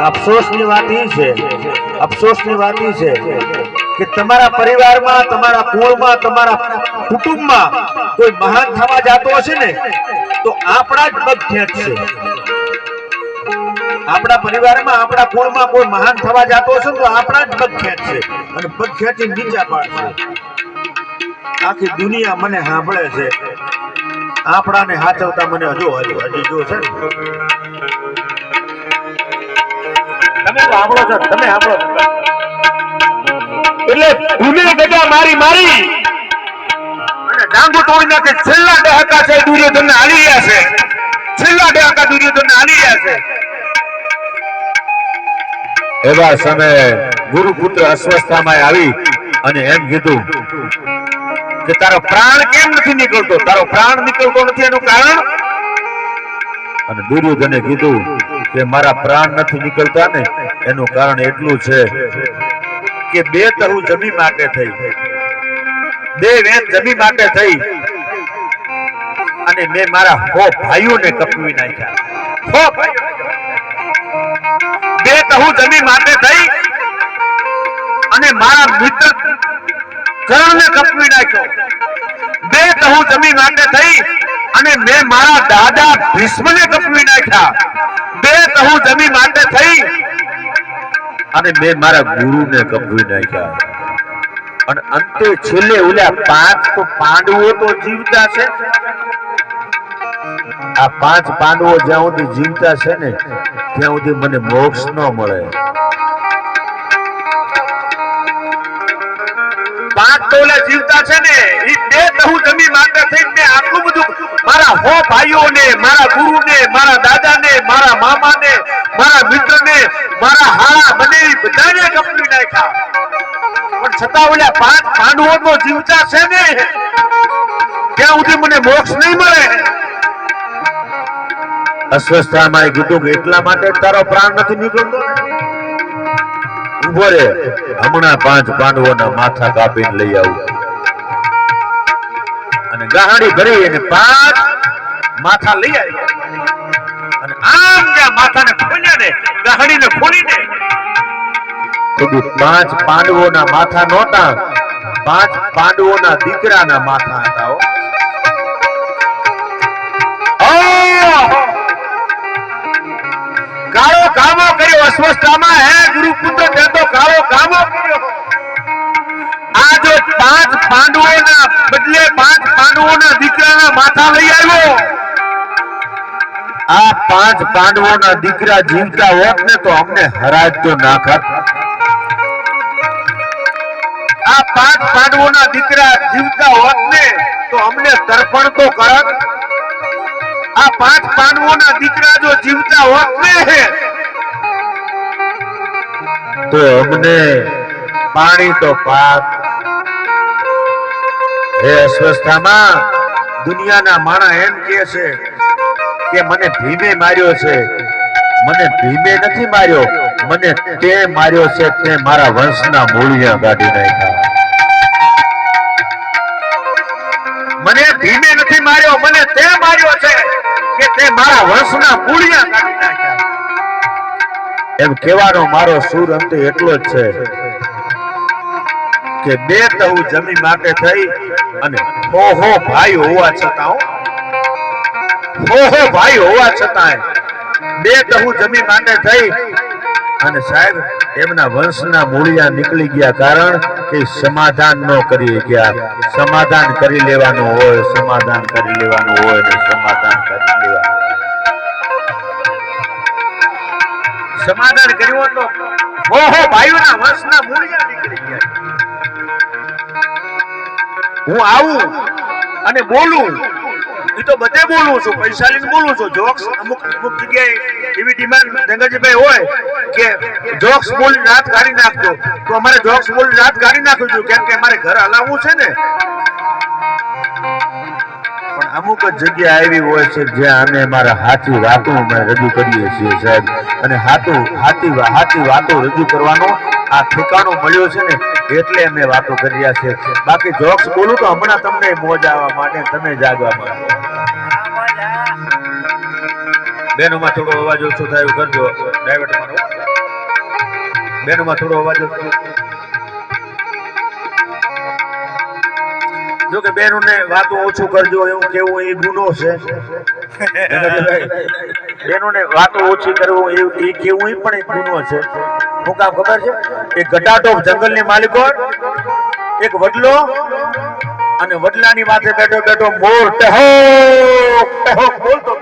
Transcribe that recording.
અફસોસની વાત એ છે, અફસોસની વાત એ છે કે તમારા પરિવારમાં, તમારા કુળમાં, તમારા કુટુંબમાં કોઈ મહાન થવા જતો હશે ને તો આપણા જ પગ ખેંચશે. આપણા પરિવારમાં, આપણા કુળમાં કોઈ મહાન થવા જતો હશે તો આપણા જ પગ ખેંચશે અને પગ ખેંચી નીચા પાડશે. આખી દુનિયા મને સાંભળે છે, આપણાને હાચવતા મને હજી જો છે ને. તમે સાંભળો છો, તમે સાંભળો. એટલે ભૂલે ગજા મારી મારી અને ડાંગુ તોડી નાખે. છેલ્લા દહાકા છે દુર્યોધન હાલી રહ્યા છે, છેલ્લા દહાકા દુર્યોધન હાલી રહ્યા છે. એવા સમયે ગુરુપુત્ર અસ્વસ્થામાં આવી અને એમ કીધું કે તારો પ્રાણ કેમ નથી નીકળતો, તારો પ્રાણ નીકળતો નથી એનું કારણ. અને દુર્યોધને કીધું કે મારા પ્રાણ નથી નીકળતા ને એનું કારણ એટલું છે કે બે તહુ જમી માટે થઈ, બે વેદ જમી માટે થઈ અને મેં મારા 100 ભાઈઓને કપવી નાખ્યા. 100 ભાઈઓ બે તહુ જમી માટે થઈ અને મારા મિત્ર કર્ણને કપવી નાખ્યો. બે તહુ જમી માટે થઈ અને મેં મારા દાદા ભીષ્મને કપવી નાખ્યા. બે તહુ જમી માટે થઈ અને મેં મારા ગુરુને કપવી નાખ્યા. અને અંતે છેલ્લે ઓલા 5 તો પાંડવો તો જીવતા છે. આ 5 પાંડવો જ્યાં સુધી જીવતા છે ને ત્યાં સુધી મને મોક્ષ ન મળે. 5 તો ઓલા જીવતા છે ને એ બે તહુ જમી માટે થઈ મેં આટલું બધું મારા 100 ભાઈઓને, મારા ગુરુને, મારા દાદાને, મારા મામાને, મારા મિત્રને, મારા હારા મને બધાને કપવી નાખ્યા. પણ છતાં ઓલા 5 પાંડવો તો જીવતા છે ને ત્યાં સુધી મને મોક્ષ નહીં મળે. અસ્વસ્થતામાં કીધું કે એટલા માટે તારો પ્રાણ નથી નીકળતો. ઉભો રે, હમણાં 5 પાંડવોના માથા કાપીને લઈ આવું. અને ગાહડી ભરી અને 5 માથા લઈ આવ્યા. અને આમ જ્યાં માથાને ખોલ્યા ને, ગાહડીને ખોલીને તો 5 પાંડવોના માથા નહોતા, 5 પાંડવોના દીકરાના માથા હતા. કાળો કામો કર્યો અસ્વસ્થતામાં. હે ગુરુપુત્ર, તે તો કાળો કામો કર્યો. આ જો 5 પાંડવોના બદલે 5 પાંડવોના દીકરાના માથા લઈ આવ્યો. આ 5 પાંડવોના દીકરા જીવતા હોત ને તો અમને હરાજતો નાખત. આ 5 પાંડવોના દીકરા જીવતા હોત ને તો અમને તર્પણ તો કરત. આ 5 પાંડવોના દીકરા જો જીવતા હોત ને તો અમને પાણી તો પાક. હે અસ્વસ્થામાં, દુનિયાના માણા એમ કહે છે કે મને ભીમે માર્યો છે. મને ભીમે નથી માર્યો, મને તે માર્યો છે. તે મારા વંશના મૂળિયા કાઢી નાખ્યા. મને ભીમે નથી માર્યો, મને તે માર્યો છે કે તે મારા વંશના મૂળિયા કાઢી નાખ્યા. એમ કહેવાનો મારો સુર અંતે એટલો જ છે કે બે તહુ જમી માટે થઈ અને 100 ભાઈ હોવા છતાં, 100 ભાઈ હોવા છતાં બે તહુ જમી માટે થઈ અને સાહેબ એમના વંશના મૂળિયા નીકળી ગયા. કારણ કે સમાધાન ન કરી ગયા. સમાધાન કરી લેવાનું હોય, સમાધાન કરી લેવાનું હોય ને સમાધાન કરી લેવાનું. સમાધાન કર્યું તો 100 ભાઈઓના વંશના મૂળિયા નીકળી ગયા. હું આવું અને બોલું, એ તો બધે બોલું છું, પૈસા લઈને બોલું છું. જોક્સ અમુક જગ્યાએ એવી ડિમાન્ડ ધનગરજીભાઈ હોય કે જોક્સ બોલી રાત કાઢી નાખજો, તો અમારે જોક્સ બોલી રાત કાઢી નાખવું છું, કેમ કે અમારે ઘર હલાવવું છે ને. પણ અમુક જ જગ્યા એવી હોય છે જ્યાં અમે અમારા હાથી વાતો રજૂ કરીએ છીએ સાહેબ. અને હાથી વાતો રજૂ કરવાનો આ ઠેકાણો મળ્યો છે ને એટલે અમે વાતો કરી રહ્યા છે. બાકી જોક્સ બોલું તો હમણાં તમને મોજ આવવા માટે, તમે જાગવા માટે. બેનોમાં થોડો અવાજ ઓછો થાય કરજો, ડાયવર્ટ મારો. બેનમાં થોડો અવાજ હતો. જો કે બેનોને વાતો ઓછું કરજો એવું કેવું એ ગુનો છે. બેનોને વાતો ઓછી કરવું એ કેવું એ પણ એક ગુનો છે. શું કામ ખબર છે? એક ઘટાટોપ જંગલની માલિકો એક વડલો અને વડલાની માથે બેઠો બેઠો મોર ટહોક ટહોક બોલતો